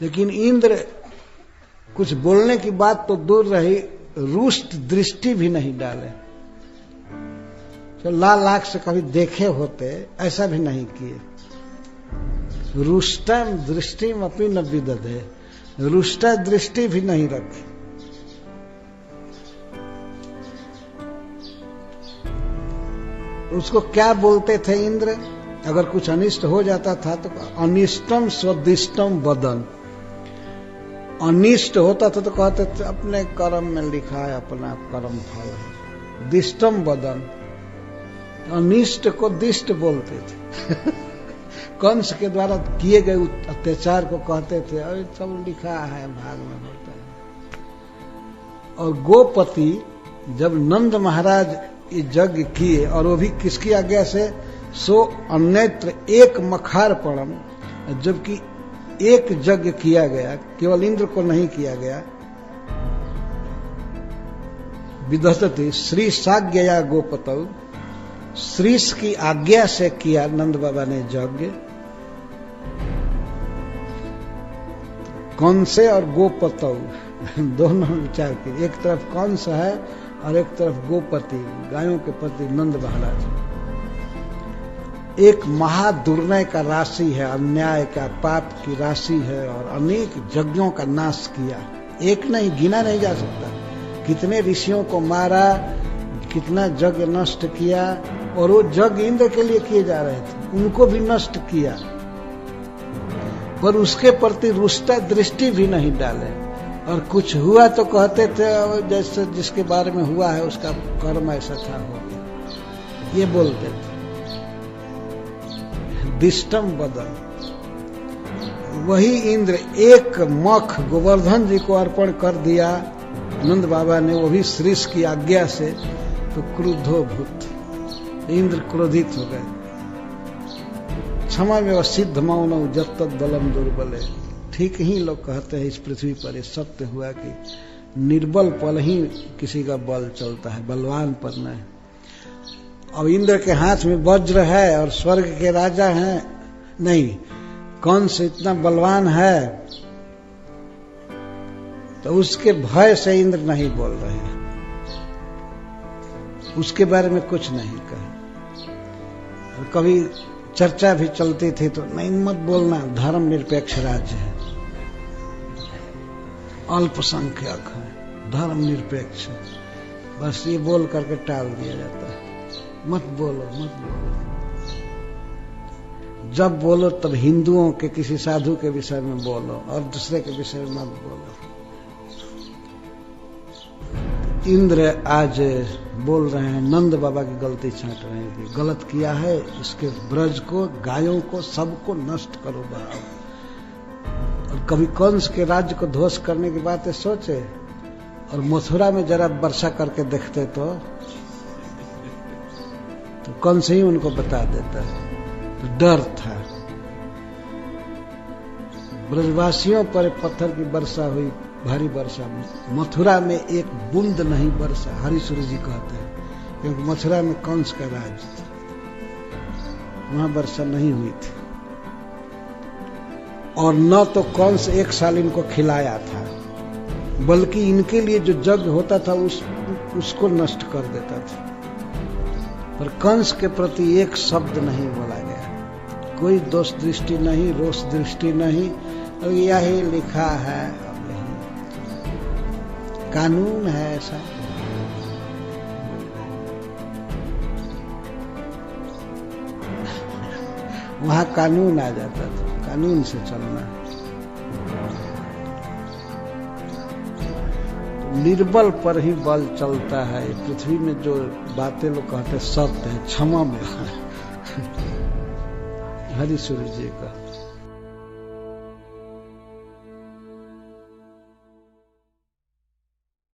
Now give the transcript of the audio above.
लेकिन इंद्र कुछ बोलने की बात तो दूर रही, रुष्ट दृष्टि भी नहीं डाले। तो लाल आंख से कभी देखे होते, ऐसा भी नहीं किए। रुष्टम दृष्टिम अपनी न विदधे, रुष्टा दृष्टि भी नहीं रखी। उसको क्या बोलते थे इंद्र? अगर कुछ अनिष्ट हो जाता था तो अनिष्टम स्वदिष्टम वदन, अनिष्ट होता था तो कहते थे अपने कर्म में लिखा है, अपना कर्म फल है। दिष्टम वदन, अनिष्ट को दिष्ट बोलते थे। कंस के द्वारा किए गए अत्याचार को कहते थे अरे सब लिखा है, भाग में होता है। और गोपति जब नंद महाराज यज्ञ किए, और वो भी किसकी आज्ञा से? सो अन्यत्र एक मखार पड़म, जबकि एक यज्ञ किया गया, केवल इंद्र को नहीं किया गया। विदधति श्री साज्ञया गोपतौ, श्रीष की आज्ञा से किया नंद बाबा ने यज्ञ। कंसे और गोपतौ दोनों विचार किए। एक तरफ कंस है और एक तरफ गोपति, गायों के पति नंद महाराज। एक महादुर्नय का राशि है, अन्याय का, पाप की राशि है, और अनेक यज्ञों का नाश किया। एक नहीं, गिना नहीं जा सकता। कितने ऋषियों को मारा, कितना यज्ञ नष्ट किया, और वो यज्ञ इंद्र के लिए किए जा रहे थे, उनको भी नष्ट किया। पर उसके प्रति रुष्टा दृष्टि भी नहीं डाले। और कुछ हुआ तो कहते थे जैसे जिसके बारे में हुआ है उसका कर्म ऐसा था, हो गया, ये बोलते थे। दिष्टम वदन, वही इंद्र एक मख गोवर्धन जी को अर्पण कर दिया नंद बाबा ने, वो भी श्रीष की आज्ञा से। तो क्रुद्धो भूत, इंद्र क्रोधित हो गए। क्षमा में सिद्ध मौन जब तक बलम दुर्बले। ठीक ही लोग कहते हैं इस पृथ्वी पर ये सत्य हुआ कि निर्बल पर ही किसी का बल चलता है, बलवान पर नहीं। अब इंद्र के हाथ में वज्र है और स्वर्ग के राजा हैं, नहीं, कंस इतना बलवान है तो उसके भय से इंद्र नहीं बोल रहे हैं, उसके बारे में कुछ नहीं कहे। और कभी चर्चा भी चलती थी तो नहीं मत बोलना, धर्म निरपेक्ष राज्य है, अल्पसंख्यक है, धर्म निरपेक्ष है, बस ये बोल करके टाल दिया जाता है। मत बोलो, मत बोलो। जब बोलो तब हिंदुओं के किसी साधु के विषय में बोलो और दूसरे के विषय में मत बोलो। इंद्र आज बोल रहे हैं, नंद बाबा की गलती छांट रहे हैं कि गलत किया है, इसके ब्रज को, गायों को, सबको नष्ट करो बढ़ाओ। और कभी कंस के राज्य को ध्वस्त करने की बातें सोचे, और मथुरा में जरा वर्षा करके देखते तो कंस ही उनको बता देता है। तो डर था। ब्रजवासियों पर पत्थर की वर्षा हुई, भारी वर्षा में। मथुरा में एक बूंद नहीं वर्षा, हरिसूर्य जी कहते हैं, क्योंकि मथुरा में कंस का राज था, वहां वर्षा नहीं हुई थी। और न तो कंस एक साल इनको खिलाया था, बल्कि इनके लिए जो यज्ञ होता था उसको नष्ट कर देता था। पर कंस के प्रति एक शब्द नहीं बोला गया, कोई दोष दृष्टि नहीं, रोष दृष्टि नहीं, और यही लिखा है, कानून है ऐसा। वहां कानून आ जाता था, कानून से चलना। निर्बल पर ही बल चलता है। पृथ्वी में जो बातें लोग कहते हैं सत्य है, क्षमा में हरिसूर्य जी का।